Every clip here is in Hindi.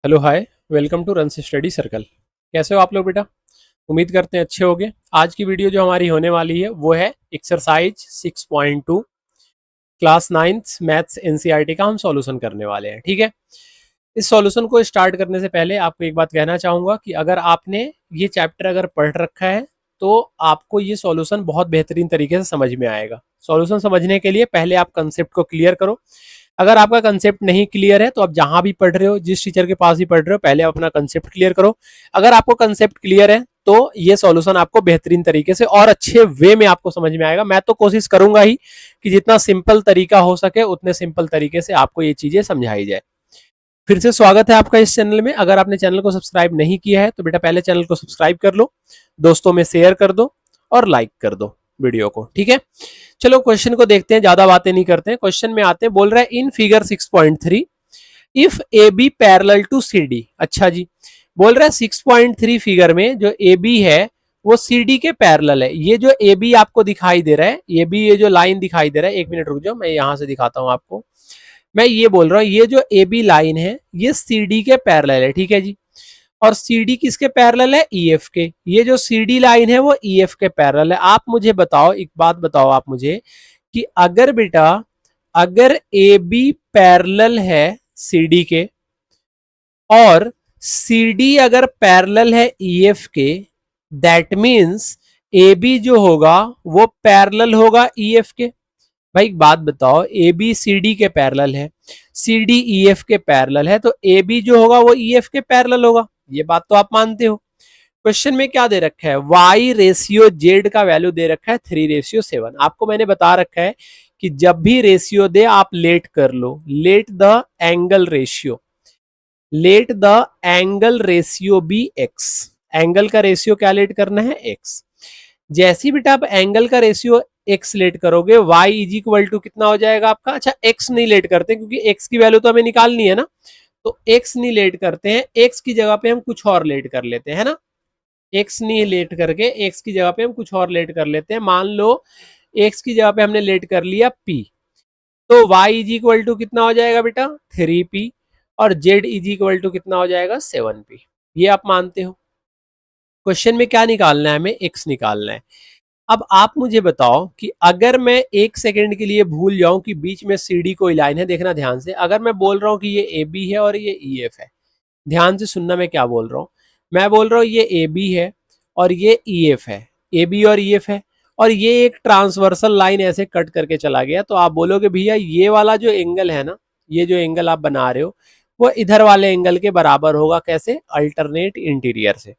Hello hi. Welcome to run study circle. कैसे हो आप लोग बेटा? उम्मीद करते हैं अच्छे होगे। आज की वीडियो जो हमारी होने वाली है वो है exercise 6.2 class 9th maths NCERT का हम सॉल्यूशन करने वाले हैं। ठीक है, इस सॉल्यूशन को स्टार्ट करने से पहले आपको एक बात कहना चाहूंगा कि अगर आपने ये चैप्टर अगर पढ़ रखा है तो आपको ये सॉल्यूशन बहुत बेहतरीन तरीके से समझ में आएगा। सॉल्यूशन समझने के लिए पहले आप कंसेप्ट को क्लियर करो। अगर आपका कंसेप्ट नहीं क्लियर है तो आप जहां भी पढ़ रहे हो, जिस टीचर के पास भी पढ़ रहे हो, पहले आप अपना कंसेप्ट क्लियर करो। अगर आपको कंसेप्ट क्लियर है तो ये सॉल्यूशन आपको बेहतरीन तरीके से और अच्छे वे में आपको समझ में आएगा। मैं तो कोशिश करूंगा ही कि जितना सिंपल तरीका हो सके उतने सिंपल तरीके से आपको ये चीजें समझाई जाए। फिर से स्वागत है आपका इस चैनल में। अगर आपने चैनल को सब्सक्राइब नहीं किया है तो बेटा पहले चैनल को सब्सक्राइब कर लो, दोस्तों में शेयर कर दो और लाइक कर दो वीडियो को। ठीक है, चलो क्वेश्चन को देखते हैं, ज्यादा बातें नहीं करते हैं, क्वेश्चन में आते हैं। बोल रहा है in figure 6.3 if A B parallel to C D. अच्छा जी, बोल रहा है 6.3 फिगर में जो ए बी है वो सी डी के पैरेलल है। ये जो ए बी आपको दिखाई दे रहा है, ये जो लाइन दिखाई दे रहा है, एक मिनट रुक जाओ, मैं यहां से दिखाता हूं आपको। मैं ये बोल रहा हूं ये जो ए बी लाइन है ये सी डी के पैरेलल है। ठीक है जी, और सी डी किसके पैरेलल है? ई एफ के। ये जो सी डी लाइन है वो ई एफ के पैरेलल है। आप मुझे बताओ, एक बात बताओ आप मुझे कि अगर बेटा अगर ए बी पैरेलल है सी डी के और सी डी अगर पैरेलल है ई एफ के, दैट मीन्स ए बी जो होगा वो पैरेलल होगा ई एफ के। भाई एक बात बताओ, ए बी सी डी के पैरेलल है, सी डी ई एफ के पैरेलल है, तो ए बी जो होगा वो ई एफ के पैरेलल होगा। ये बात तो आप मानते हो। क्वेश्चन में क्या दे रखा है? y रेशियो जेड का वैल्यू दे रखा है 3:7। आपको मैंने बता रखा है कि जब भी रेशियो दे आप लेट कर लो, let the angle ratio, let the angle ratio be x. Angle का रेशियो क्या लेट करना है? एक्स। जैसी बेटा आप एंगल का रेशियो एक्स लेट करोगे y इज इक्वल टू कितना हो जाएगा आपका? अच्छा एक्स नहीं लेट करते क्योंकि एक्स की वैल्यू तो हमें निकालनी है ना, तो एक्स नहीं लेट करते हैं, एक्स की जगह पे हम कुछ और लेट कर लेते हैं, है ना। एक्स नहीं लेट करके एक्स की जगह पे हम कुछ और लेट कर लेते हैं। मान लो एक्स की जगह पे हमने लेट कर लिया p, तो y इज इक्वल टू कितना हो जाएगा बेटा? 3p, और z इज इक्वल टू कितना हो जाएगा? 7p। ये आप मानते हो। क्वेश्चन में क्या निकालना है? हमें x निकालना है। अब आप मुझे बताओ कि अगर मैं एक सेकंड के लिए भूल जाऊं कि बीच में सी डी कोई लाइन है, देखना ध्यान से। अगर मैं बोल रहा हूं कि ये ए बी है और ये ई एफ है, ध्यान से सुनना मैं क्या बोल रहा हूं। मैं बोल रहा हूं ये ए बी है और ये ई एफ है, ए बी और ई एफ है, और ये एक ट्रांसवर्सल लाइन ऐसे कट करके चला गया, तो आप बोलोगे भैया ये वाला जो एंगल है ना, ये जो एंगल आप बना रहे हो वो इधर वाले एंगल के बराबर होगा। कैसे? अल्टरनेट इंटीरियर से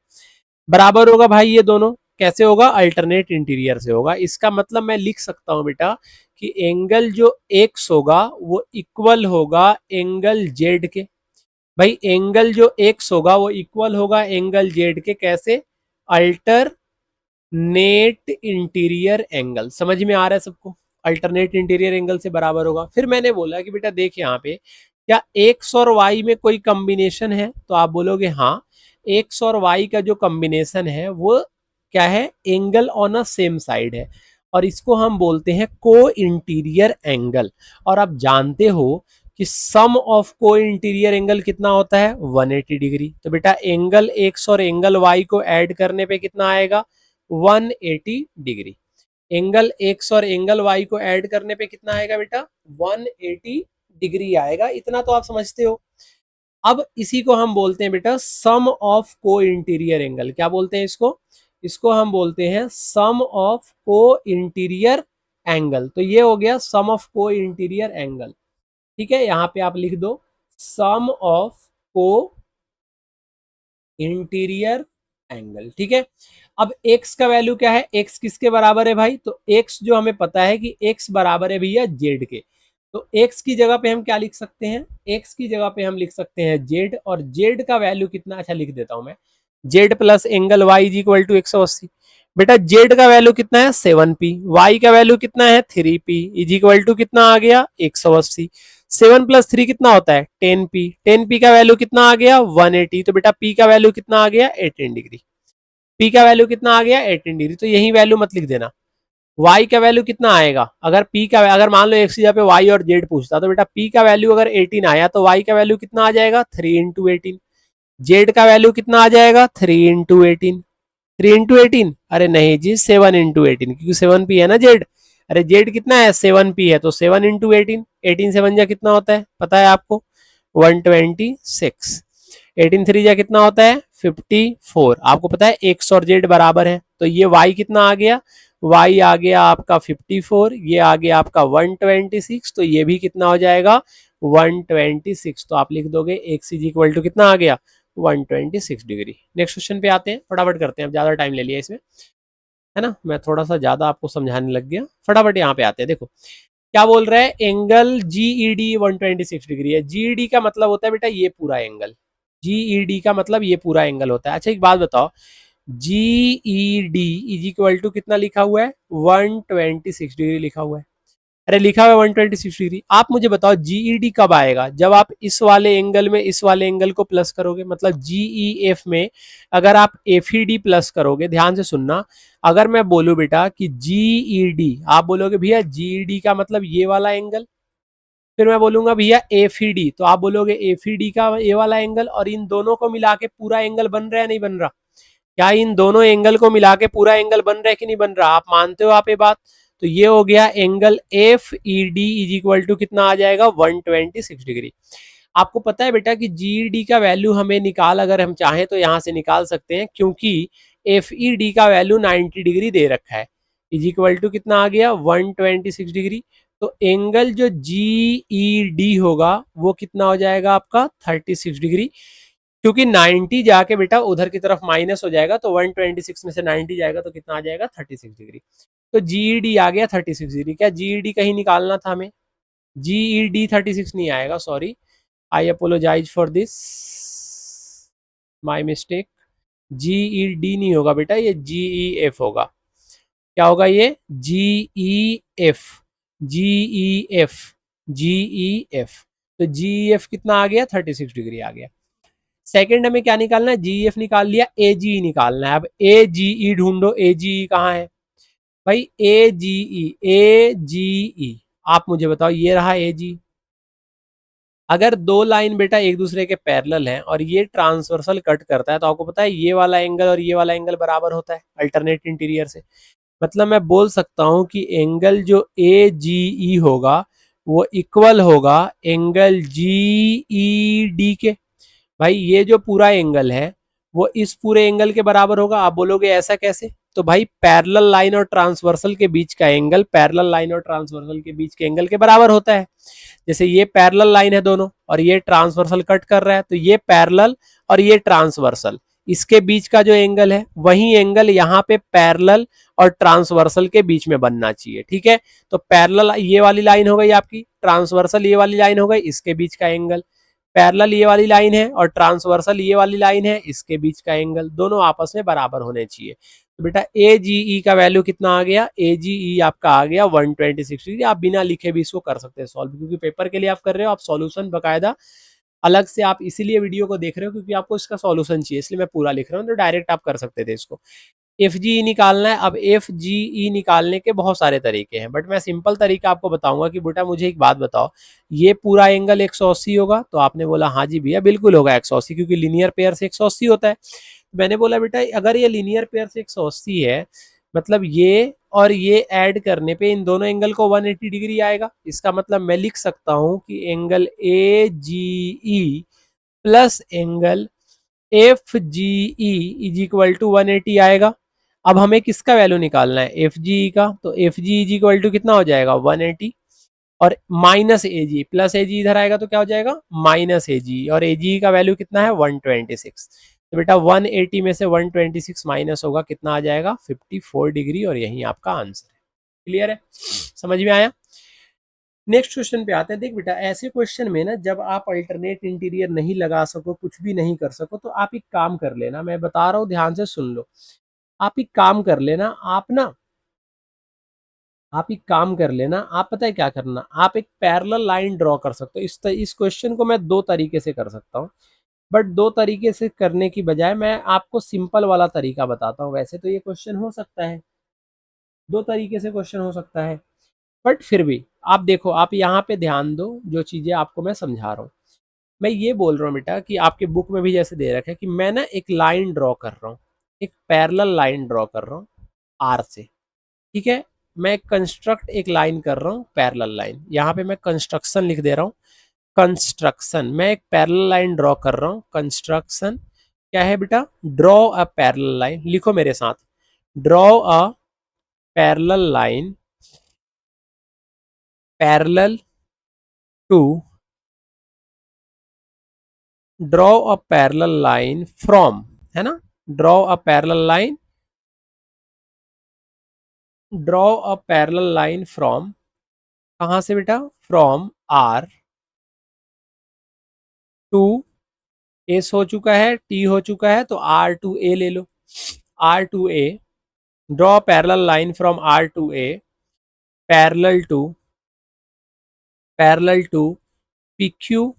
बराबर होगा। भाई ये दोनों कैसे होगा? अल्टरनेट इंटीरियर से होगा। इसका मतलब मैं लिख सकता हूं बेटा कि एंगल जो एक्स होगा वो इक्वल होगा एंगल जेड के। भाई एंगल जो एक्स होगा वो इक्वल होगा एंगल जेड के। कैसे? Alter net interior angle. समझ में आ रहा है सबको? अल्टरनेट इंटीरियर एंगल से बराबर होगा। फिर मैंने बोला कि बेटा देख यहाँ पे क्या एक्स और वाई में कोई कॉम्बिनेशन है? तो आप बोलोगे हाँ, एक्स और वाई का जो कॉम्बिनेशन है वो क्या है? Angle on a same side है, और इसको हम बोलते हैं को इंटीरियर एंगल। और आप जानते हो कि सम ऑफ को इंटीरियर एंगल कितना होता है? 180 डिग्री। तो बेटा एंगल एक्स और एंगल वाई को ऐड करने पे कितना आएगा? 180 डिग्री। एंगल एक्स और एंगल वाई को ऐड करने पे कितना आएगा बेटा? 180 डिग्री आएगा। इतना तो आप समझते हो। अब इसी को हम बोलते हैं बेटा सम ऑफ को इंटीरियर एंगल। क्या बोलते हैं इसको? इसको हम बोलते हैं सम ऑफ को इंटीरियर एंगल। तो ये हो गया सम ऑफ को इंटीरियर एंगल। ठीक है, यहां पे आप लिख दो सम ऑफ को इंटीरियर एंगल। ठीक है, अब x का वैल्यू क्या है? x किसके बराबर है भाई? तो x जो हमें पता है कि x बराबर है भैया z के, तो x की जगह पे हम क्या लिख सकते हैं? x की जगह पे हम लिख सकते हैं z, और z का वैल्यू कितना? अच्छा लिख देता हूं मैं, z plus angle y is equal to 180। बेटा z का वैल्यू कितना है? 7p, y का वैल्यू कितना है? 3p इज इक्वल टू कितना आ गया? 180। 7 प्लस 3 कितना होता है? 10p। 10p का वैल्यू कितना आ गया? 180। तो बेटा p का वैल्यू कितना आ गया? 18 डिग्री। p का वैल्यू कितना आ गया? 18 डिग्री। तो यही वैल्यू मत लिख देना। y का वैल्यू कितना आएगा? अगर p का, अगर मान लो x की जगह पे y और z पूछता तो बेटा p का वैल्यू अगर 18 आया तो y का वैल्यू कितना आ जाएगा? 3 इंटू 18। जेड का वैल्यू कितना आ जाएगा 3 × 18। 3 × 18, अरे नहीं जी 7 × 18, क्योंकि 7p है ना जेड। अरे जेड कितना है 7p है, तो 7 × 18, 18 7 जा कितना होता है पता है आपको 126। 18 3 जा कितना होता है 54, आपको पता है एक्स और जेड बराबर है, तो ये वाई कितना आ गया, वाई आ गया आपका 54, ये आ गया आपका 126, तो ये भी कितना हो जाएगा 126। तो आप लिख दोगे एक्स इज इक्वल टू कितना आ गया 126 डिग्री। नेक्स्ट क्वेश्चन पे आते हैं, फटाफट करते हैं, अब ज्यादा टाइम ले लिया इसमें, है ना, मैं थोड़ा सा ज्यादा आपको समझाने लग गया। फटाफट यहाँ पे आते हैं, देखो क्या बोल रहा है, एंगल जीईडी 126 डिग्री है। जीईडी का मतलब होता है बेटा ये पूरा एंगल, जीईडी का मतलब ये पूरा एंगल होता है। अच्छा एक बात बताओ, जीईडी इज इक्वल टू कितना लिखा हुआ है 126 डिग्री लिखा हुआ है। अरे लिखा हुआ है 126 डिग्री, आप मुझे बताओ जीईडी कब आएगा, जब आप इस वाले एंगल में इस वाले एंगल को प्लस करोगे, मतलब जीईएफ में अगर आप एफईडी प्लस करोगे, ध्यान से सुनना, अगर मैं बोलूं बेटा कि जीईडी, आप बोलोगे भैया जीईडी का मतलब ये वाला एंगल, फिर मैं बोलूंगा भैया एफईडी, तो आप बोलोगे एफईडी का ये वाला एंगल, और इन दोनों को मिला के पूरा एंगल बन रहा है नहीं बन रहा, क्या इन दोनों एंगल को मिला के पूरा एंगल बन रहा है कि नहीं बन रहा, आप मानते हो आप ये बात, तो ये हो गया angle F E D is equal to कितना आ जाएगा 126 डिग्री। आपको पता है बेटा कि जीईडी का वैल्यू हमें निकाल, अगर हम चाहें तो यहां से निकाल सकते हैं, क्योंकि एफ ई डी का वैल्यू 90 डिग्री दे रखा है, इज इक्वल टू कितना आ गया 126 डिग्री। तो एंगल जो जी ई डी होगा वो कितना हो जाएगा आपका 36 डिग्री, क्योंकि 90 जाके बेटा उधर की तरफ माइनस हो जाएगा, तो 126 में से 90 जाएगा तो कितना आ जाएगा 36 डिग्री। तो जीईडी आ गया 36 डिग्री। क्या जीईडी कहीं निकालना था हमें, जीईडी 36 नहीं आएगा, sorry, I apologize for this, my mistake. GED नहीं होगा बेटा, ये जीईएफ होगा। क्या होगा ये जीईएफ, जीईएफ, जीईएफ। तो जीईएफ कितना आ गया 36 डिग्री आ गया। सेकंड हमें क्या निकालना है, जीएफ निकाल लिया, एजीई निकालना है। अब एजीई ढूंढो, एजीई कहाँ है भाई, एजीई, एजीई, आप मुझे बताओ, ये रहा एजी। अगर दो लाइन बेटा एक दूसरे के पैरेलल हैं और ये ट्रांसवर्सल कट करता है, तो आपको पता है ये वाला एंगल और ये वाला एंगल बराबर होता है अल्टरनेट इंटीरियर से। मतलब मैं बोल सकता हूं कि एंगल जो ए जी ई होगा वो इक्वल होगा एंगल जी ई डी के। भाई ये जो पूरा एंगल है वो इस पूरे एंगल के बराबर होगा। आप बोलोगे ऐसा कैसे, तो भाई पैरेलल लाइन और ट्रांसवर्सल के बीच का एंगल पैरेलल लाइन और ट्रांसवर्सल के बीच के एंगल के बराबर होता है। जैसे ये पैरेलल लाइन है दोनों और ये ट्रांसवर्सल कट कर रहा है, तो ये पैरेलल और ये ट्रांसवर्सल, इसके बीच का जो एंगल है वही एंगल यहाँ पे पैरेलल और ट्रांसवर्सल के बीच में बनना चाहिए, ठीक है। तो पैरेलल ये वाली लाइन हो गई आपकी, ट्रांसवर्सल ये वाली लाइन हो गई, इसके बीच का एंगल, पैरेलल ये वाली लाइन है और ट्रांसवर्सल ये वाली लाइन है, इसके बीच का एंगल दोनों आपस में बराबर होने चाहिए। तो बेटा ए जी ई का वैल्यू कितना आ गया, ए जी ई आपका आ गया 126 डिग्री। आप बिना लिखे भी इसको कर सकते हैं सॉल्व, क्योंकि पेपर के लिए आप कर रहे हो, आप सॉल्यूशन बकायदा अलग से आप इसीलिए वीडियो को देख रहे हो क्योंकि आपको इसका सॉल्यूशन चाहिए, इसलिए मैं पूरा लिख रहा हूँ, तो डायरेक्ट आप कर सकते थे इसको। एफ जी ई निकालना है। अब एफ जी ई निकालने के बहुत सारे तरीके हैं, बट मैं सिंपल तरीका आपको बताऊंगा कि बेटा मुझे एक बात बताओ, ये पूरा एंगल 180 होगा, तो आपने बोला हाँ जी भैया बिल्कुल होगा 180, क्योंकि लीनियर पेयर से 180 होता है। मैंने बोला बेटा अगर ये लीनियर पेयर से 180 है, मतलब ये और ये ऐड करने पे इन दोनों एंगल को 180 डिग्री आएगा। इसका मतलब मैं लिख सकता हूं कि angle A G E plus angle F G E is equal to 180 आएगा। अब हमें किसका वैल्यू निकालना है, एफ जी ई का, तो F G is equal to कितना हो जाएगा 180 और माइनस ए जी, प्लस ए जी इधर आएगा तो क्या हो जाएगा माइनस ए जी, और ए जी का वैल्यू कितना है 126। तो बेटा 180 में से 126 माइनस होगा, कितना आ जाएगा 54 डिग्री, और यही आपका आंसर है। क्लियर है, समझ में आया। नेक्स्ट क्वेश्चन पे आते हैं। देख बेटा ऐसे क्वेश्चन में ना जब आप अल्टरनेट इंटीरियर नहीं लगा सको, कुछ भी नहीं कर सको, तो आप एक काम कर लेना, मैं बता रहा हूँ ध्यान से सुन लो। आप एक काम कर लेना, आप एक काम कर लेना, आप पता है क्या करना, आप एक पैरेलल लाइन ड्रॉ कर सकते हो। इस क्वेश्चन को मैं दो तरीके से कर सकता हूँ, बट दो तरीके से करने की बजाय मैं आपको सिंपल वाला तरीका बताता हूँ। वैसे तो ये क्वेश्चन हो सकता है, दो तरीके से क्वेश्चन हो सकता है, बट फिर भी आप देखो, आप यहाँ पे ध्यान दो, जो चीजें आपको मैं समझा रहा हूँ। मैं ये बोल रहा हूँ बेटा कि आपके बुक में भी जैसे दे रखा है कि मैं ना एक लाइन ड्रॉ कर रहा हूँ, एक पैरेलल लाइन ड्रॉ कर रहा हूँ आर से, ठीक है। मैं कंस्ट्रक्ट एक लाइन कर रहा हूँ पैरेलल लाइन, यहाँ पे मैं कंस्ट्रक्शन लिख दे रहा हूँ। कंस्ट्रक्शन, मैं एक पैरेलल लाइन ड्रॉ कर रहा हूँ। कंस्ट्रक्शन क्या है बेटा? Draw a parallel line. लिखो मेरे साथ, draw a parallel line parallel to, draw a parallel line from, है ना, draw a parallel line, draw a parallel line from, कहां से बेटा? फ्रॉम आर टू, एस हो चुका है, टी हो चुका है, तो आर टू ए ले लो। R to A, draw parallel line from R to A parallel to, parallel to P Q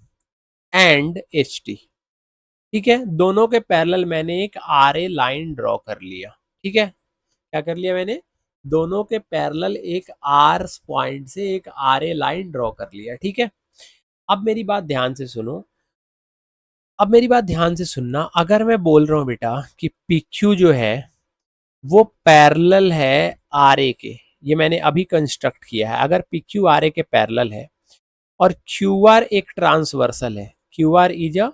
and H T, ठीक है। दोनों के पैरेलल मैंने एक आर ए लाइन ड्रॉ कर लिया, ठीक है। क्या कर लिया मैंने? दोनों के पैरेलल एक आर पॉइंट से एक आर ए लाइन ड्रॉ कर लिया, ठीक है। अब मेरी बात ध्यान से सुनो, अब मेरी बात ध्यान से सुनना। अगर मैं बोल रहा हूं बेटा कि पी क्यू जो है वो पैरेलल है आर ए के, ये मैंने अभी कंस्ट्रक्ट किया है। अगर पी क्यू आर ए के पैरेलल है और क्यू आर एक ट्रांसवर्सल है, Q R is a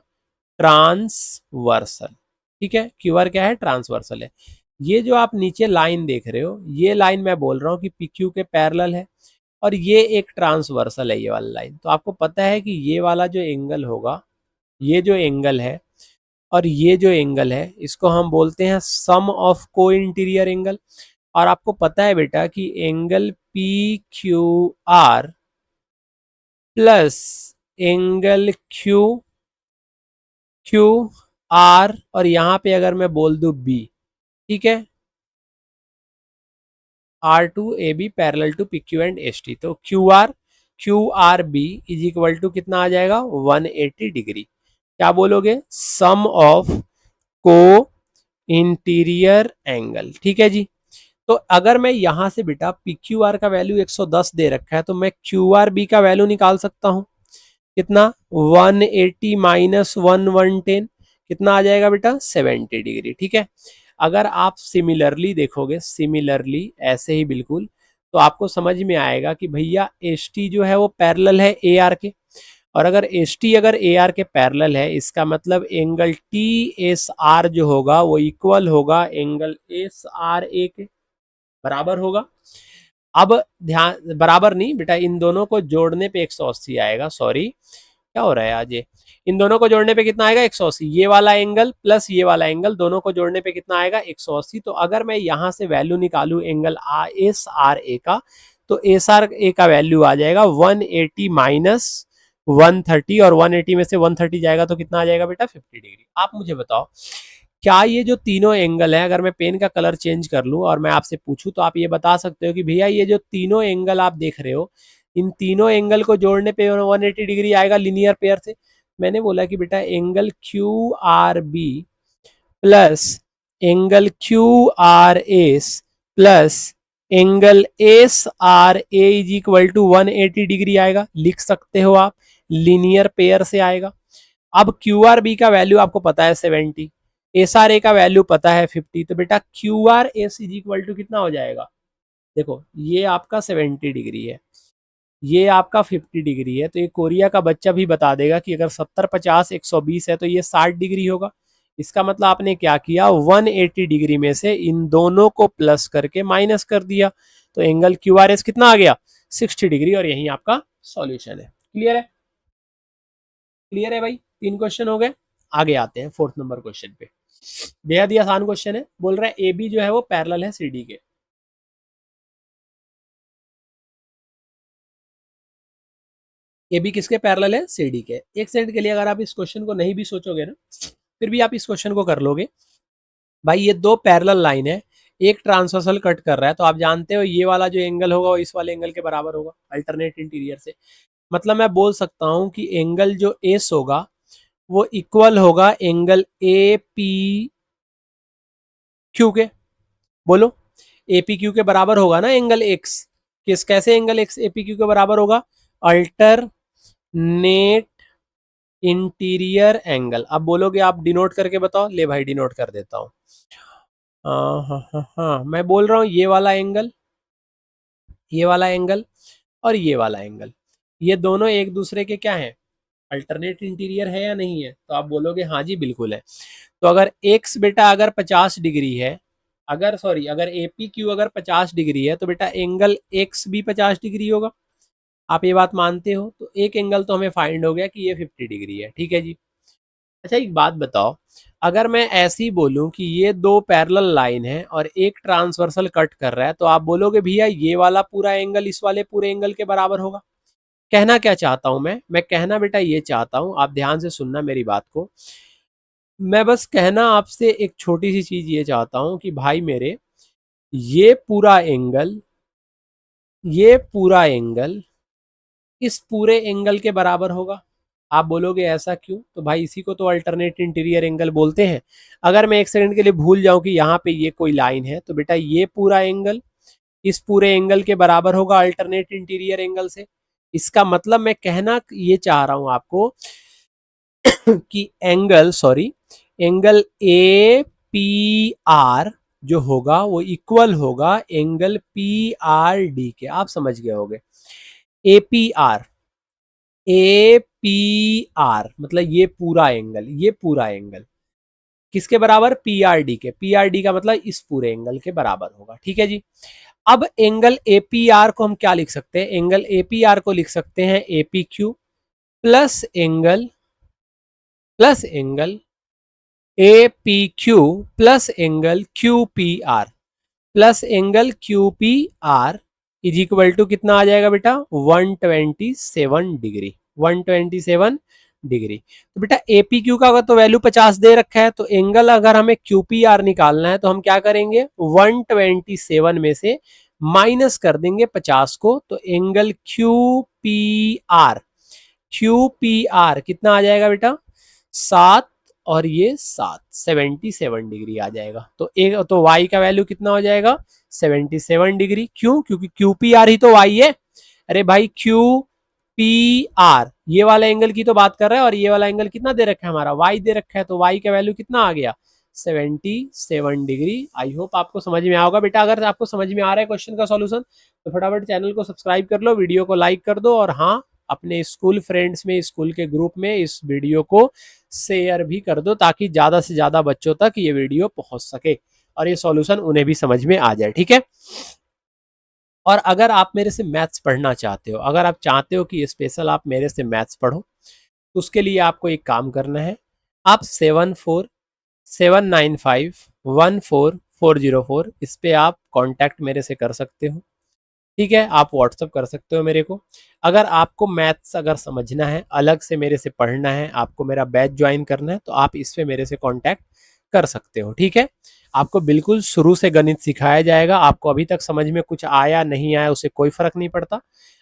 transversal, ठीक है। क्यू आर क्या है? ट्रांसवर्सल है। ये जो आप नीचे लाइन देख रहे हो, ये लाइन मैं बोल रहा हूँ कि पी क्यू के पैरेलल है और ये एक ट्रांसवर्सल है, ये वाला लाइन। तो आपको पता है कि ये वाला जो एंगल होगा, ये जो एंगल है और ये जो एंगल है, इसको हम बोलते हैं सम ऑफ को इंटीरियर एंगल। और आपको पता है बेटा कि angle P Q are plus angle Q Q R, और यहां पे अगर मैं बोल दूं बी, ठीक है, R to A B parallel to P Q and S T, तो Q R B is equal to कितना आ जाएगा? 180 डिग्री। क्या बोलोगे? सम ऑफ को इंटीरियर एंगल, ठीक है जी। तो अगर मैं यहां से बेटा पी क्यू आर का वैल्यू 110 दे रखा है, तो मैं क्यू आर बी का वैल्यू निकाल सकता हूं। कितना? 180 माइनस 110, कितना आ जाएगा बेटा? 70 डिग्री, ठीक है। अगर आप सिमिलरली देखोगे, सिमिलरली ऐसे ही बिल्कुल, तो आपको समझ में आएगा कि भैया एस टी जो है वो पैरेलल है ए आर के, और अगर एस टी अगर ए आर के पैरेलल है, इसका मतलब एंगल टी एस आर जो होगा वो इक्वल होगा एंगल एस आर ए के, बराबर होगा। अब ध्यान, बराबर नहीं बेटा, इन दोनों को जोड़ने पे 180 आएगा, सॉरी क्या हो रहा है आज ये, इन दोनों को जोड़ने पे कितना आएगा? 180। ये वाला एंगल प्लस ये वाला एंगल, दोनों को जोड़ने पे कितना आएगा? 180। तो अगर मैं यहां से वैल्यू निकालू एंगल एस आर ए का, तो एस आर ए का वैल्यू आ जाएगा 180 माइनस 130, और 180 में से 130 जाएगा तो कितना आ जाएगा बेटा? 50 डिग्री। आप मुझे बताओ, क्या ये जो तीनों एंगल है, अगर मैं पेन का कलर चेंज कर लूं और मैं आपसे पूछूं, तो आप ये बता सकते हो कि भैया ये जो तीनों एंगल आप देख रहे हो, इन तीनों एंगल को जोड़ने पे 180 डिग्री आएगा लीनियर पेयर से? मैंने बोला कि बेटा angle Q R B plus angle Q R S plus angle S R A is equal to 180 degree आएगा, लिख सकते हो आप, लीनियर पेयर से आएगा। अब क्यू आर बी का वैल्यू आपको पता है 70, एस आर ए का वैल्यू पता है 50, तो बेटा Q R S is equal to कितना हो जाएगा? देखो ये आपका 70 डिग्री है, ये आपका 50 डिग्री है, तो ये कोरिया का बच्चा भी बता देगा कि अगर 70 50 120 है तो ये 60 डिग्री होगा। इसका मतलब आपने क्या किया? 180 डिग्री में से इन दोनों को प्लस करके माइनस कर दिया, तो एंगल क्यू आर एस कितना आ गया? 60 डिग्री, और यही आपका सॉल्यूशन है। क्लियर है? क्लियर है भाई? 3 क्वेश्चन हो गए। आगे आते हैं 4th नंबर क्वेश्चन पे। बेहद ही आसान क्वेश्चन है। बोल रहा है ए बी जो है वो पैरेलल है सी डी के। ए बी किसके पैरेलल है? सी डी के। एक सेकंड के लिए अगर आप इस क्वेश्चन को नहीं भी सोचोगे ना, फिर भी आप इस क्वेश्चन को कर लोगे। भाई ये दो पैरेलल लाइन है, एक ट्रांसवर्सल कट कर रहा है, तो आप जानते हो ये वाला जो एंगल होगा वो इस वाले एंगल के बराबर होगा अल्टरनेट इंटीरियर से। मतलब मैं बोल सकता हूं कि एंगल जो एस होगा वो इक्वल होगा एंगल ए पी क्यू के। बोलो, ए पी क्यू के बराबर होगा ना एंगल एक्स? कैसे एंगल एक्स ए पी क्यू के बराबर होगा? Alternate interior angle. अब बोलोगे आप डिनोट करके बताओ, ले भाई डिनोट कर देता हूँ। हाँ हाँ हाँ हाँ, मैं बोल रहा हूँ ये वाला एंगल, ये वाला एंगल और ये वाला एंगल, ये दोनों एक दूसरे के क्या हैं, अल्टरनेट इंटीरियर है या नहीं है? तो आप बोलोगे हाँ जी बिल्कुल है। तो अगर एक्स बेटा अगर 50 डिग्री है, अगर सॉरी अगर एपी क्यू अगर 50 डिग्री है तो बेटा एंगल एक्स भी 50 डिग्री होगा। आप ये बात मानते हो? तो एक एंगल तो हमें फाइंड हो गया कि ये 50 डिग्री है, ठीक है जी। अच्छा एक बात बताओ, अगर मैं ऐसे ही बोलूं कि ये दो पैरेलल लाइन है और एक ट्रांसवर्सल कट कर रहा है, तो आप बोलोगे भैया ये वाला पूरा एंगल इस वाले पूरे एंगल के बराबर होगा। कहना क्या चाहता हूं मैं कहना बेटा ये चाहता हूं, आप ध्यान से सुनना मेरी बात को। मैं बस कहना आपसे एक छोटी सी चीज ये चाहता हूं कि भाई मेरे, ये पूरा एंगल, ये पूरा एंगल इस पूरे एंगल के बराबर होगा। आप बोलोगे ऐसा क्यों? तो भाई इसी को तो अल्टरनेट इंटीरियर एंगल बोलते हैं। अगर मैं एक सेकंड के लिए भूल जाऊं कि यहाँ पे ये कोई लाइन है, तो बेटा ये पूरा एंगल इस पूरे एंगल के बराबर होगा अल्टरनेट इंटीरियर एंगल से। इसका मतलब मैं कहना ये चाह रहा हूं आपको कि angle sorry angle A P R जो होगा वो इक्वल होगा एंगल पी आर डी के। आप समझ गए होगे। A P R, A P R मतलब ये पूरा एंगल, ये पूरा एंगल किसके बराबर? पी आर डी के। पी आर डी का मतलब इस पूरे एंगल के बराबर होगा, ठीक है जी। अब एंगल ए पी आर को हम क्या लिख सकते हैं? एंगल ए पी आर को लिख सकते हैं A P Q plus angle A P Q plus angle Q P R plus angle Q P R is equal to कितना आ जाएगा बेटा? 127 डिग्री। 127 डिग्री। तो बेटा एपी क्यू का अगर तो वैल्यू 50 दे रखा है, तो एंगल अगर हमें क्यू पी आर निकालना है तो हम क्या करेंगे? 127 में से माइनस कर देंगे 50 को, तो एंगल क्यू पी आर कितना आ जाएगा बेटा? 7 और ये 7, 77 डिग्री आ जाएगा। तो एक तो y का वैल्यू कितना हो जाएगा? 77 डिग्री। क्यों? क्योंकि क्यू पी आर ही तो y है। अरे भाई क्यू पी आर ये वाला एंगल की तो बात कर रहा है, और ये वाला एंगल कितना दे रखा है? हमारा y दे रखा है। तो y का वैल्यू कितना आ गया? 77 डिग्री। आई होप आपको समझ में आओगा बेटा। अगर आपको समझ में आ रहा है क्वेश्चन का सॉल्यूशन, तो फटाफट चैनल को सब्सक्राइब कर लो, वीडियो को लाइक कर दो, और हाँ अपने स्कूल फ्रेंड्स में, स्कूल के ग्रुप में इस वीडियो को शेयर भी कर दो, ताकि ज्यादा से ज्यादा बच्चों तक ये वीडियो पहुंच सके और ये सॉल्यूशन उन्हें भी समझ में आ जाए, ठीक है। और अगर आप मेरे से मैथ्स पढ़ना चाहते हो, अगर आप चाहते हो कि स्पेशल आप मेरे से मैथ्स पढ़ो, तो उसके लिए आपको एक काम करना है। आप 7479514404 इस पे आप कांटेक्ट मेरे से कर सकते हो, ठीक है। आप व्हाट्सअप कर सकते हो मेरे को। अगर आपको मैथ्स अगर समझना है, अलग से मेरे से पढ़ना है, आपको मेरा बैच ज्वाइन करना है, तो आप इस पे मेरे से कांटेक्ट कर सकते हो, ठीक है। आपको बिल्कुल शुरू से गणित सिखाया जाएगा। आपको अभी तक समझ में कुछ आया नहीं आया उससे कोई फर्क नहीं पड़ता।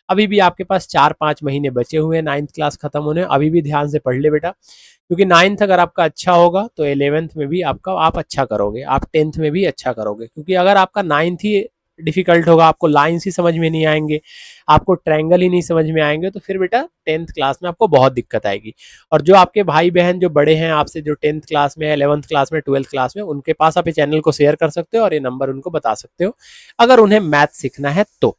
अभी भी आपके पास 4-5 महीने बचे हुए हैं 9th क्लास खत्म होने। अभी भी ध्यान से पढ़ ले बेटा, क्योंकि 9th अगर आपका अच्छा होगा तो 11th में भी आपका आप अच्छा करोगे, आप 10th में भी अच्छा करोगे। क्योंकि अगर आपका 9th ही डिफिकल्ट होगा, आपको लाइन्स ही समझ में नहीं आएंगे, आपको ट्रायंगल ही नहीं समझ में आएंगे, तो फिर बेटा 10th क्लास में आपको बहुत दिक्कत आएगी। और जो आपके भाई बहन जो बड़े हैं आपसे, जो 10th क्लास में, 11th क्लास में, 12th क्लास में, उनके पास आप ये चैनल को शेयर कर सकते हो और ये नंबर उनको बता सकते हो अगर उन्हें मैथ सीखना है तो।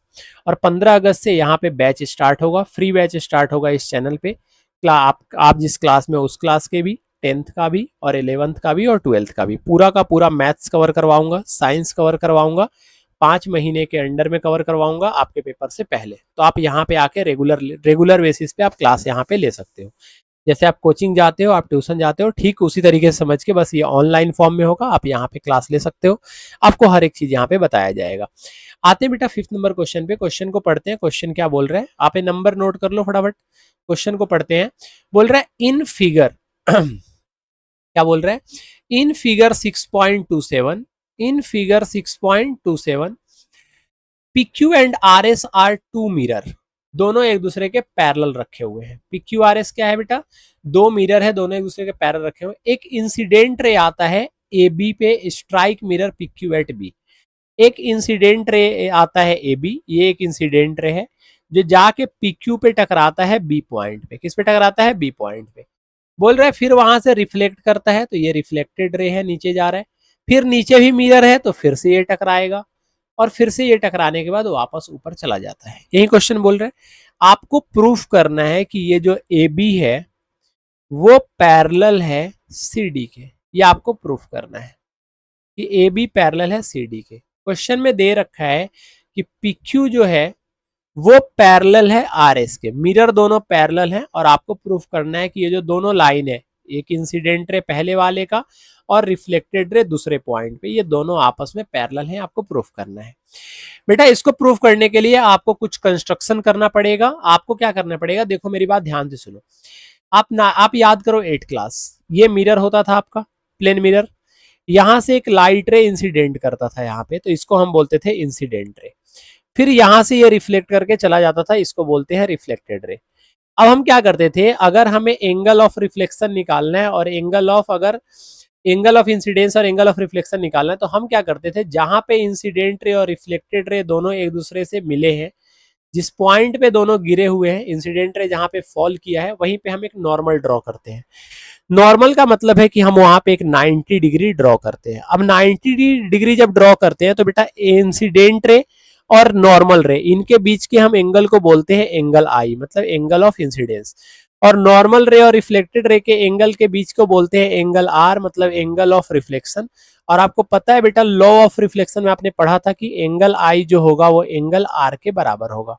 और 15 अगस्त से यहाँ पे बैच स्टार्ट होगा, फ्री बैच स्टार्ट होगा इस चैनल पे। आप जिस क्लास में उस क्लास के भी, 10th का भी और 11th का भी और 12th का भी, पूरा का पूरा मैथ्स कवर करवाऊंगा, साइंस कवर करवाऊंगा, 5 महीने के अंडर में कवर करवाऊंगा आपके पेपर से पहले। तो आप यहाँ पे आके रेगुलर बेसिस पे आप क्लास यहाँ पे ले सकते हो। जैसे आप कोचिंग जाते हो, आप ट्यूशन जाते हो, ठीक उसी तरीके से समझ के, बस ये ऑनलाइन फॉर्म में होगा, आप यहाँ पे क्लास ले सकते हो। आपको हर एक चीज यहाँ पे बताया जाएगा। आते हैं बेटा 5th नंबर क्वेश्चन पे। क्वेश्चन को पढ़ते हैं। क्वेश्चन क्या बोल रहा है, आप ये नंबर नोट कर लो फटाफट। क्वेश्चन को पढ़ते हैं। बोल रहा है इन फिगर क्या बोल रहा है? In figure 6.27, in figure 6.27 PQ and RS are two mirror. दोनों एक दूसरे के पैरेलल रखे हुए हैं। PQ RS क्या है बेटा? दो मिरर है, दोनों एक दूसरे के पैरेलल रखे हुए। एक इंसिडेंट रे आता है AB पे, strike mirror PQ at B। एक इंसिडेंट रे आता है AB, ये एक इंसिडेंट रे है जो जाके PQ पे टकराता है B पॉइंट पे। किस पे टकराता है? B पॉइंट पे। बोल रहा है फिर वहां से रिफ्लेक्ट करता है तो ये रिफ्लेक्टेड रे है, नीचे जा रहा है, फिर नीचे भी मिरर है तो फिर से ये टकराएगा, और फिर से ये टकराने के बाद वापस ऊपर चला जाता है। यही क्वेश्चन बोल रहे हैं आपको प्रूफ करना है कि ये जो ए बी है वो पैरेलल है सी डी के। ये आपको प्रूफ करना है कि ए बी पैरेलल है सी डी के। क्वेश्चन में दे रखा है कि पी क्यू जो है वो पैरेलल है आर एस के, मिरर दोनों पैरेलल है, और आपको प्रूफ करना है कि ये जो दोनों लाइन है, एक इंसिडेंट रे पहले वाले का और रिफ्लेक्टेड रे दूसरे पॉइंट पे, ये दोनों आपस में पैरेलल है, आपको प्रूफ करना है। बेटा इसको प्रूफ करने के लिए आपको कुछ कंस्ट्रक्शन करना पड़ेगा। आपको क्या करना पड़ेगा, देखो मेरी बात ध्यान से सुनो। आप याद करो 8 क्लास, ये मिरर होता था आपका, प्लेन मिरर, यहां से एक लाइट रे इंसिडेंट करता था यहाँ पे, तो इसको हम बोलते थे इंसिडेंट रे। फिर यहां से ये रिफ्लेक्ट करके चला जाता था, इसको बोलते हैं रिफ्लेक्टेड रे। अब हम क्या करते थे, अगर हमें एंगल ऑफ रिफ्लेक्शन निकालना है और एंगल ऑफ इंसिडेंस और एंगल ऑफ रिफ्लेक्शन निकालना है, तो हम क्या करते थे, जहां पे इंसिडेंट रे और रिफ्लेक्टेड रे दोनों एक दूसरे से मिले हैं, जिस पॉइंट पे दोनों गिरे हुए हैं, इंसिडेंट रे जहां पे फॉल किया है, वहीं पे हम एक नॉर्मल ड्रॉ करते हैं। नॉर्मल का मतलब है कि हम वहां पे एक 90 डिग्री ड्रॉ करते हैं। अब 90 डिग्री जब ड्रॉ करते हैं तो बेटा इंसिडेंट रे और नॉर्मल रे, इनके बीच के हम एंगल को बोलते हैं एंगल आई, मतलब एंगल ऑफ इंसिडेंस, और नॉर्मल रे और रिफ्लेक्टेड रे के एंगल के बीच को बोलते हैं एंगल आर, मतलब एंगल ऑफ रिफ्लेक्शन। और आपको पता है बेटा लॉ ऑफ रिफ्लेक्शन में आपने पढ़ा था कि एंगल आई जो होगा वो एंगल आर के बराबर होगा।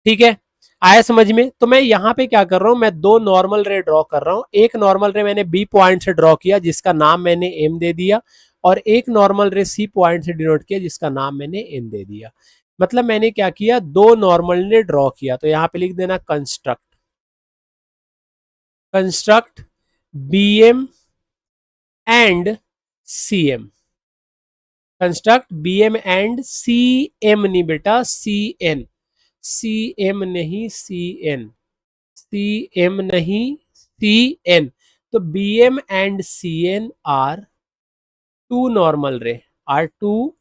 ठीक है, आया समझ में। तो मैं यहाँ पे क्या कर रहा हूँ, मैं दो नॉर्मल रे ड्रॉ कर रहा हूँ। एक नॉर्मल रे मैंने बी पॉइंट से ड्रॉ किया जिसका नाम मैंने एम दे दिया, और एक नॉर्मल रे सी पॉइंट से डिनोट किया जिसका नाम मैंने एन दे दिया। मतलब मैंने क्या किया, दो नॉर्मल ने ड्रॉ किया। तो यहाँ पे लिख देना construct B M and C M. Construct B M and C M, नहीं बेटा सी एन, सी एम नहीं सी एन, सी एम नहीं सी एन। तो B M and C N are two normal ray, are two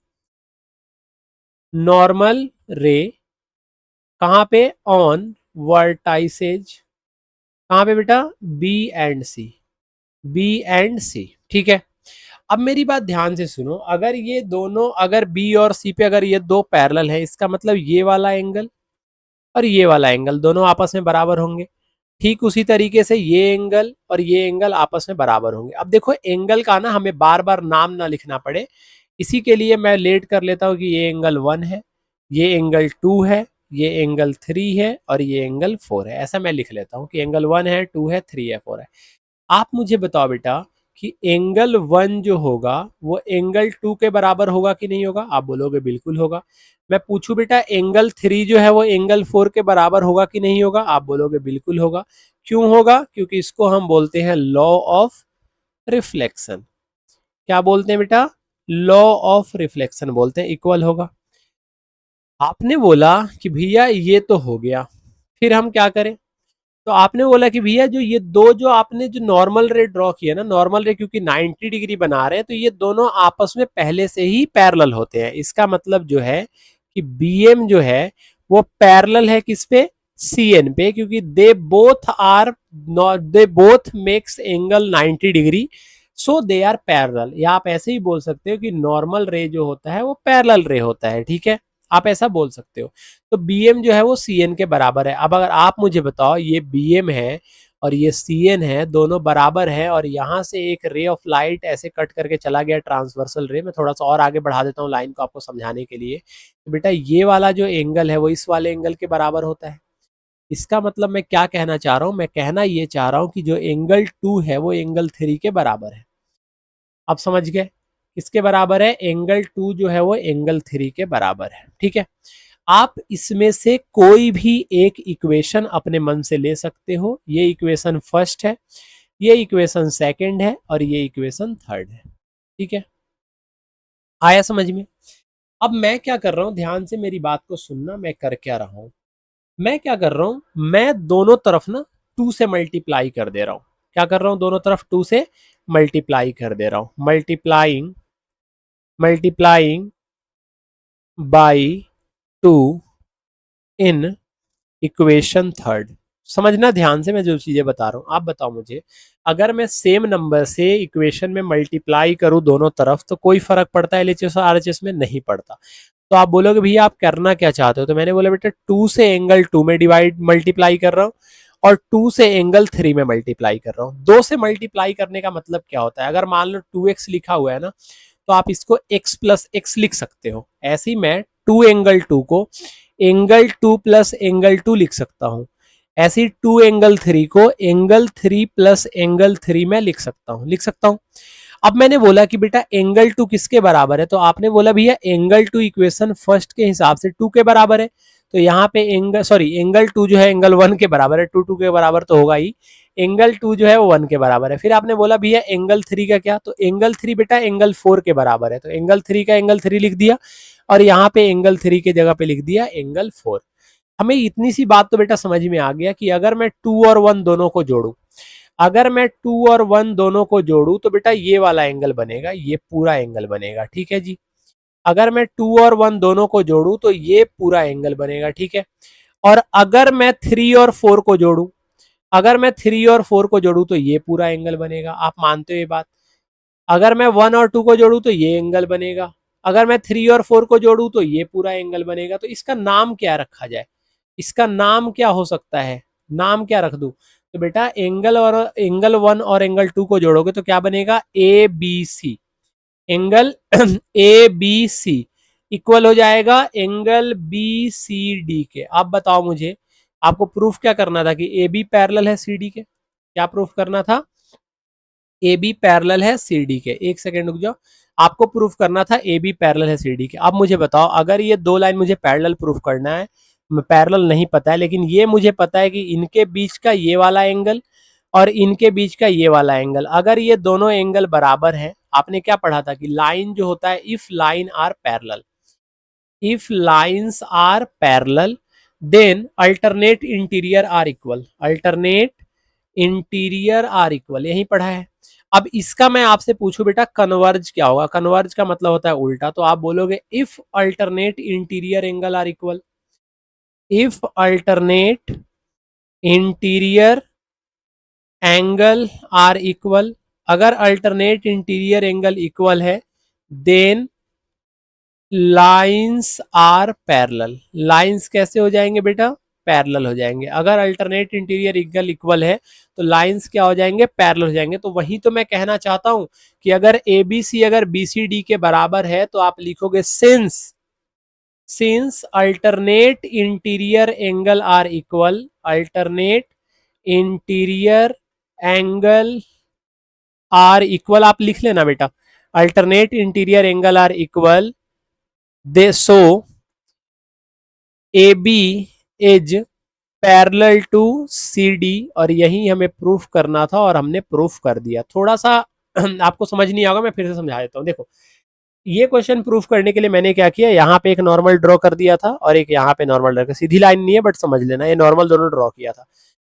normal ray, कहां पे, ऑन वर्टाइसेज, कहां पे बेटा, B and C, B and C. ठीक है, अब मेरी बात ध्यान से सुनो, अगर ये दोनों, अगर बी और सी पे अगर ये दो पैरेलल है, इसका मतलब ये वाला एंगल और ये वाला एंगल दोनों आपस में बराबर होंगे। ठीक उसी तरीके से ये एंगल और ये एंगल आपस में बराबर होंगे। अब देखो एंगल का ना हमें बार बार नाम ना लिखना पड़े, इसी के लिए मैं लेट कर लेता हूँ कि ये एंगल 1 है, ये एंगल 2 है, ये एंगल 3 है और ये एंगल 4 है। ऐसा मैं लिख लेता हूँ कि एंगल 1 है, 2 है, 3 है, 4 है। आप मुझे बताओ बेटा कि एंगल 1 जो होगा वो एंगल 2 के बराबर होगा कि नहीं होगा? आप बोलोगे बिल्कुल होगा। मैं पूछूं बेटा एंगल 3 जो है वो एंगल 4 के बराबर होगा कि नहीं होगा? आप बोलोगे बिल्कुल होगा। क्यों होगा? क्योंकि इसको हम बोलते हैं लॉ ऑफ रिफ्लेक्शन। क्या बोलते हैं बेटा? लॉ ऑफ रिफ्लेक्शन बोलते हैं, इक्वल होगा। आपने बोला कि भैया ये तो हो गया, फिर हम क्या करें? तो आपने बोला कि भैया जो ये दो, जो आपने जो नॉर्मल रे ड्रॉ किया ना, नॉर्मल रे क्योंकि 90 डिग्री बना रहे हैं तो ये दोनों आपस में पहले से ही पैरेलल होते हैं। इसका मतलब जो है कि बीएम जो है वो पैरेलल है किस पे? सीएन पे, क्योंकि they both makes angle 90 degree, so they are parallel. या आप ऐसे ही बोल सकते हो कि नॉर्मल रे जो होता है वो पैरेलल रे होता है। ठीक है, आप ऐसा बोल सकते हो। तो bm जो है वो cn के बराबर है। अब अगर आप मुझे बताओ ये bm है और ये cn है, दोनों बराबर है, और यहाँ से एक रे ऑफ लाइट ऐसे कट करके चला गया, ट्रांसवर्सल रे। मैं थोड़ा सा और आगे बढ़ा देता हूँ लाइन को आपको समझाने के लिए। तो बेटा ये वाला जो एंगल है वो इस वाले एंगल के बराबर होता है। इसका मतलब मैं क्या कहना चाह रहा हूँ, मैं कहना ये चाह रहा हूँ कि जो एंगल 2 है वो एंगल 3 के बराबर है। आप समझ गए? किसके बराबर है? एंगल 2 जो है वो एंगल 3 के बराबर है। ठीक है, आप इसमें से कोई भी एक इक्वेशन अपने मन से ले सकते हो। ये इक्वेशन फर्स्ट है, ये इक्वेशन सेकंड है और ये इक्वेशन थर्ड है। ठीक है, आया समझ में? अब मैं क्या कर रहा हूं, ध्यान से मेरी बात को सुनना, मैं कर क्या रहा हूं। मैं क्या कर रहा हूं, मैं दोनों तरफ ना 2 से मल्टीप्लाई कर दे रहा हूं। क्या कर रहा हूं, दोनों तरफ 2 से मल्टीप्लाई कर दे रहा हूं। Multiplying multiplying by 2 in equation third. समझना ध्यान से मैं जो चीजें बता रहा हूँ। आप बताओ मुझे, अगर मैं सेम नंबर से इक्वेशन में मल्टीप्लाई करूँ दोनों तरफ तो कोई फर्क पड़ता है एलएचएस और आरएचएस में? नहीं पड़ता। तो आप बोलोगे भैया आप करना क्या चाहते हो, तो मैंने बोला बेटा 2 से एंगल 2 में डिवाइड मल्टीप्लाई कर रहा हूँ और 2 से एंगल 3 में मल्टीप्लाई कर रहा हूँ। 2 से मल्टीप्लाई करने का मतलब क्या होता है, अगर मान लो 2x लिखा हुआ है ना, तो आप इसको x प्लस एक्स लिख सकते हो। ऐसे ही मैं 2 एंगल 2 को एंगल 2 प्लस एंगल 2 लिख सकता हूँ। ऐसे ही 2 एंगल 3 को एंगल 3 प्लस एंगल 3 में लिख सकता हूँ। अब मैंने बोला कि बेटा एंगल 2 किसके बराबर है, तो आपने बोला भैया एंगल 2 इक्वेशन फर्स्ट के हिसाब से 2 के बराबर है। तो यहाँ पे एंगल 2 जो है एंगल 1 के बराबर है, 2 2 के बराबर तो होगा ही। एंगल 2 जो है वो 1 के बराबर है। फिर आपने बोला भैया एंगल 3 का क्या, तो एंगल 3 बेटा एंगल 4 के बराबर है, तो एंगल 3 का एंगल 3 लिख दिया और यहाँ पे एंगल 3 के जगह पे लिख दिया एंगल 4। हमें इतनी सी बात तो बेटा समझ में आ गया कि अगर मैं 2 और 1 दोनों को जोड़ू, अगर मैं 2 और 1 दोनों को जोड़ू तो बेटा ये वाला एंगल बनेगा, ये पूरा एंगल बनेगा। ठीक है जी। अगर मैं 2 और 1 दोनों को जोड़ू तो ये पूरा एंगल बनेगा। ठीक है। और अगर मैं 3 और 4 को जोड़ू, अगर मैं 3 और 4 को जोड़ू तो ये पूरा एंगल बनेगा। आप मानते हो ये बात? अगर मैं 1 और 2 को जोड़ू तो ये एंगल बनेगा। अगर मैं 3 और 4 को जोड़ू तो ये पूरा एंगल बनेगा। तो इसका नाम क्या रखा जाए, इसका नाम क्या हो सकता है, नाम क्या रख दूं? तो बेटा एंगल 1 और एंगल 2 को जोड़ोगे तो क्या बनेगा, A B C. Angle A B C equal हो जाएगा एंगल बी सी डी के। अब बताओ मुझे, आपको प्रूफ क्या करना था कि ए बी पैरेलल है सी डी के? क्या प्रूफ करना था? ए बी पैरेलल है सी डी के। एक सेकेंड रुक जाओ, आपको प्रूफ करना था ए बी पैरेलल है सी डी के। अब मुझे बताओ, अगर ये दो लाइन मुझे पैरेलल प्रूफ करना है, पैरेलल नहीं पता है लेकिन ये मुझे पता है कि इनके बीच का ये वाला एंगल और इनके बीच का ये वाला एंगल, अगर ये दोनों एंगल बराबर है, आपने क्या पढ़ा था कि लाइन जो होता है, if line are parallel, if lines are parallel then alternate interior are equal, alternate interior are equal, यही पढ़ा है। अब इसका मैं आपसे पूछूं बेटा कन्वर्ज क्या होगा, कन्वर्ज का मतलब होता है उल्टा, तो आप बोलोगे if alternate interior angle are equal, if alternate interior angle are equal, अगर अल्टरनेट इंटीरियर एंगल इक्वल है then lines are parallel. Lines कैसे हो जाएंगे बेटा, पैरेलल हो जाएंगे। अगर अल्टरनेट इंटीरियर एंगल इक्वल है तो लाइंस क्या हो जाएंगे, पैरेलल हो जाएंगे। तो वही तो मैं कहना चाहता हूं कि अगर ए बी सी अगर बी सी डी के बराबर है तो आप लिखोगे since alternate interior angle are equal, alternate interior angle are equal, आप लिख लेना बेटा, alternate interior angle are equal they so A B is parallel to C D. और यही हमें प्रूफ करना था और हमने प्रूफ कर दिया। थोड़ा सा आपको समझ नहीं आएगा, मैं फिर से समझा देता हूँ। देखो, ये क्वेश्चन प्रूफ करने के लिए मैंने क्या किया, यहाँ पे एक नॉर्मल ड्रॉ कर दिया था और एक यहाँ पे नॉर्मल ड्रॉ, सीधी लाइन नहीं है बट समझ लेना, ये नॉर्मल दोनों ड्रॉ किया था।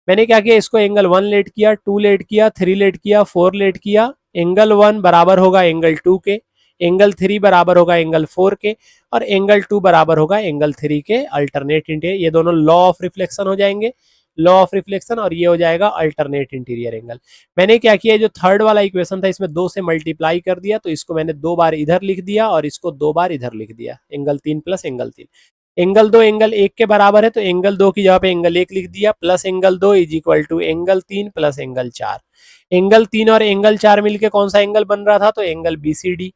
मैंने क्या किया, इसको एंगल 1 लेट किया, 2 लेट किया, 3 लेट किया, 4 लेट किया। एंगल 1 बराबर होगा एंगल 2 के, एंगल 3 बराबर होगा एंगल 4 के और एंगल 2 बराबर होगा एंगल 3 के। अल्टरनेट इंटीरियर, ये दोनों लॉ ऑफ रिफ्लेक्शन हो जाएंगे, लॉ ऑफ रिफ्लेक्शन, और ये हो जाएगा अल्टरनेट इंटीरियर एंगल। मैंने क्या किया, जो थर्ड वाला इक्वेशन था इसमें 2 से मल्टीप्लाई कर दिया, तो इसको मैंने 2 बार इधर लिख दिया और इसको 2 बार इधर लिख दिया, angle 3 plus angle 3। Angle 2 angle 1 के बराबर है तो एंगल 2 की जगह पे एंगल 1 लिख दिया, plus angle 2 is equal to angle 3 plus angle 4। Angle 3 और एंगल 4 मिलके कौन सा एंगल बन रहा था, तो एंगल बीसीडी।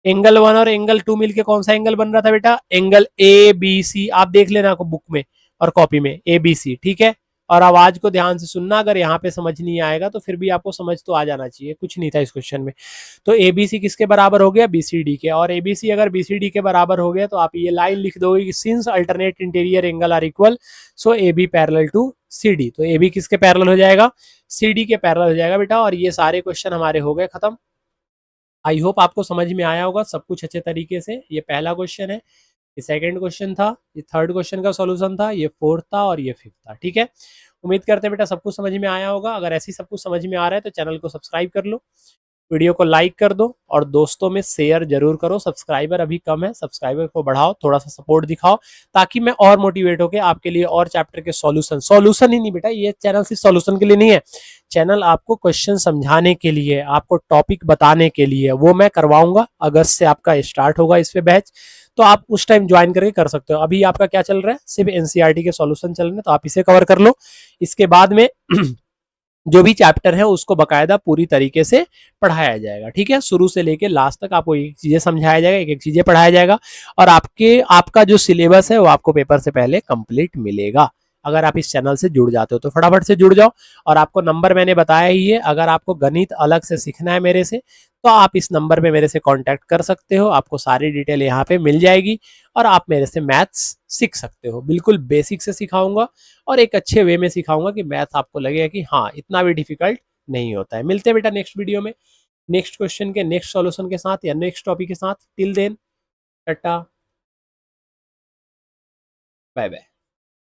एंगल 1 और एंगल 2 मिलके कौन सा एंगल बन रहा था बेटा, एंगल ए बी सी। आप देख लेना आपको बुक में और कॉपी में, ए बी सी। ठीक है। और आवाज को ध्यान से सुनना, अगर यहाँ पे समझ नहीं आएगा तो फिर भी आपको समझ तो आ जाना चाहिए, कुछ नहीं था इस क्वेश्चन में। तो एबीसी किसके बराबर हो गया, बीसीडी के। और एबीसी अगर बीसीडी के बराबर हो गया तो आप ये लाइन लिख दोगे कि since alternate interior angle are equal so A B parallel to C D. तो ए बी किसके पैरेलल हो जाएगा, सी डी के पैरेलल हो जाएगा बेटा। और ये सारे क्वेश्चन हमारे हो गए खत्म। आई होप आपको समझ में आया होगा सब कुछ अच्छे तरीके से। ये पहला क्वेश्चन है, ये सेकंड क्वेश्चन था, ये थर्ड क्वेश्चन का सॉल्यूशन था, ये फोर्थ था और ये फिफ्थ था। ठीक है। उम्मीद करते हैं बेटा सब कुछ समझ में आया होगा। अगर ऐसी सब कुछ समझ में आ रहा है तो चैनल को सब्सक्राइब कर लो। वीडियो को लाइक कर दो और दोस्तों में शेयर जरूर करो। सब्सक्राइबर अभी कम है, सब्सक्राइबर को बढ़ाओ, थोड़ा सा सपोर्ट दिखाओ ताकि मैं और मोटिवेट होकर आपके लिए और चैप्टर के सॉल्यूशन ही नहीं बेटा, ये चैनल सिर्फ सॉल्यूशन के लिए नहीं है, चैनल आपको क्वेश्चन समझाने के लिए, आपको टॉपिक बताने के लिए। वो मैं करवाऊंगा, अगस्त से आपका स्टार्ट होगा इस पे बैच, तो आप उस टाइम ज्वाइन करके कर सकते हो। अभी आपका क्या चल रहा है, सिर्फ एनसीईआरटी के सॉल्यूशन चल रहे हैं, तो आप इसे कवर कर लो। इसके बाद में जो भी चैप्टर है उसको बकायदा पूरी तरीके से पढ़ाया जाएगा, ठीक है, शुरू से लेके लास्ट तक आपको एक चीजें समझाया जाएगा, एक एक चीजें पढ़ाया जाएगा, और आपका जो सिलेबस है वो आपको पेपर से पहले कंप्लीट मिलेगा। अगर आप इस चैनल से जुड़ जाते हो तो फटाफट से जुड़ जाओ। और आपको नंबर मैंने बताया ही है, अगर आपको गणित अलग से सीखना है मेरे से, तो आप इस नंबर पे मेरे से कांटेक्ट कर सकते हो, आपको सारी डिटेल यहाँ पे मिल जाएगी और आप मेरे से मैथ्स सीख सकते हो। बिल्कुल बेसिक से सिखाऊंगा और एक अच्छे वे में सिखाऊंगा कि मैथ आपको लगेगा कि हाँ इतना भी डिफिकल्ट नहीं होता है। मिलते हैं बेटा नेक्स्ट वीडियो में, नेक्स्ट क्वेश्चन के नेक्स्ट सॉल्यूशन के साथ या नेक्स्ट टॉपिक के साथ। Till then tata, bye bye.